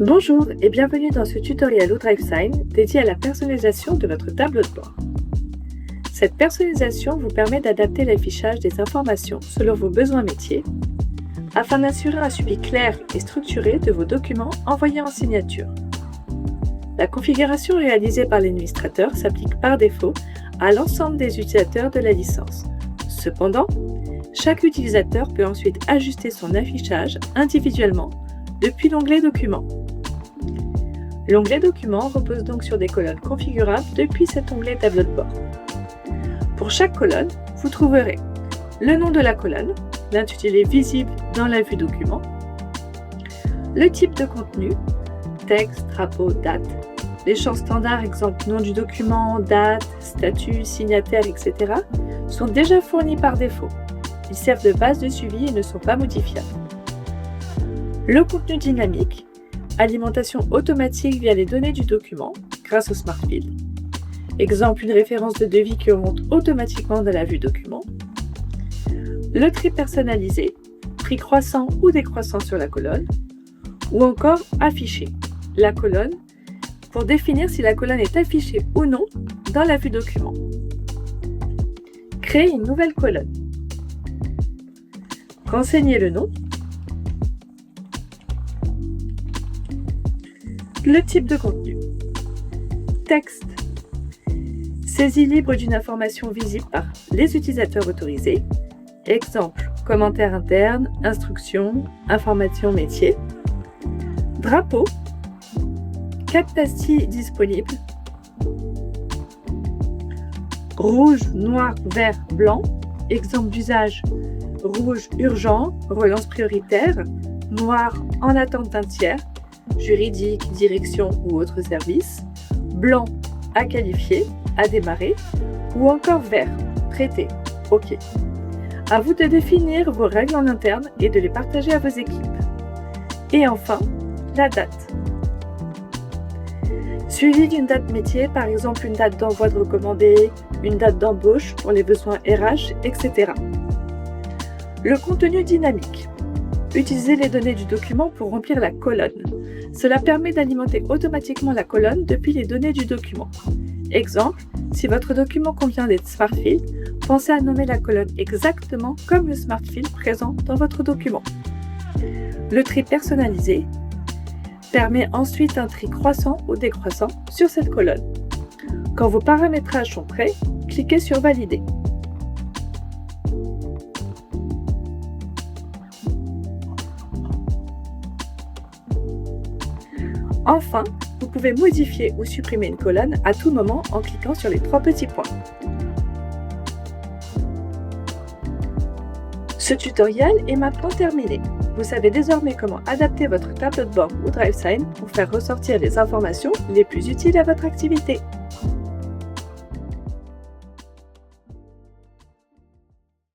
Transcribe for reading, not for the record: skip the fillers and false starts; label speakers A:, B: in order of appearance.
A: Bonjour et bienvenue dans ce tutoriel ou DriveSign dédié à la personnalisation de votre tableau de bord. Cette personnalisation vous permet d'adapter l'affichage des informations selon vos besoins métiers afin d'assurer un suivi clair et structuré de vos documents envoyés en signature. La configuration réalisée par l'administrateur s'applique par défaut à l'ensemble des utilisateurs de la licence. Cependant, chaque utilisateur peut ensuite ajuster son affichage individuellement depuis l'onglet Documents. L'onglet Documents repose donc sur des colonnes configurables depuis cet onglet Tableau de bord. Pour chaque colonne, vous trouverez le nom de la colonne, l'intitulé visible dans la vue Documents, le type de contenu, texte, drapeau, date, les champs standards, exemple nom du document, date, statut, signataire, etc. sont déjà fournis par défaut. Ils servent de base de suivi et ne sont pas modifiables. Le contenu dynamique, alimentation automatique via les données du document grâce au Smart Field. Exemple, une référence de devis qui remonte automatiquement dans la vue document. Le tri personnalisé, tri croissant ou décroissant sur la colonne. Ou encore afficher la colonne pour définir si la colonne est affichée ou non dans la vue document. Créer une nouvelle colonne. Renseigner le nom. Le type de contenu. Texte. Saisie libre d'une information visible par les utilisateurs autorisés. Exemple, commentaire interne, instruction, information métier. Drapeau. 4 pastilles disponibles. Rouge, noir, vert, blanc. Exemple d'usage. Rouge, urgent, relance prioritaire. Noir, en attente d'un tiers. Juridique, direction ou autre service, blanc, à qualifier, à démarrer, ou encore vert, traité, OK. À vous de définir vos règles en interne et de les partager à vos équipes. Et enfin, la date. Suivi d'une date métier, par exemple une date d'envoi de recommandé, une date d'embauche pour les besoins RH, etc. Le contenu dynamique. Utilisez les données du document pour remplir la colonne. Cela permet d'alimenter automatiquement la colonne depuis les données du document. Exemple, si votre document convient d'être Smart Field, pensez à nommer la colonne exactement comme le Smart Field présent dans votre document. Le tri personnalisé permet ensuite un tri croissant ou décroissant sur cette colonne. Quand vos paramétrages sont prêts, cliquez sur Valider. Enfin, vous pouvez modifier ou supprimer une colonne à tout moment en cliquant sur les 3 petits points. Ce tutoriel est maintenant terminé. Vous savez désormais comment adapter votre tableau de bord ou DriveSign pour faire ressortir les informations les plus utiles à votre activité.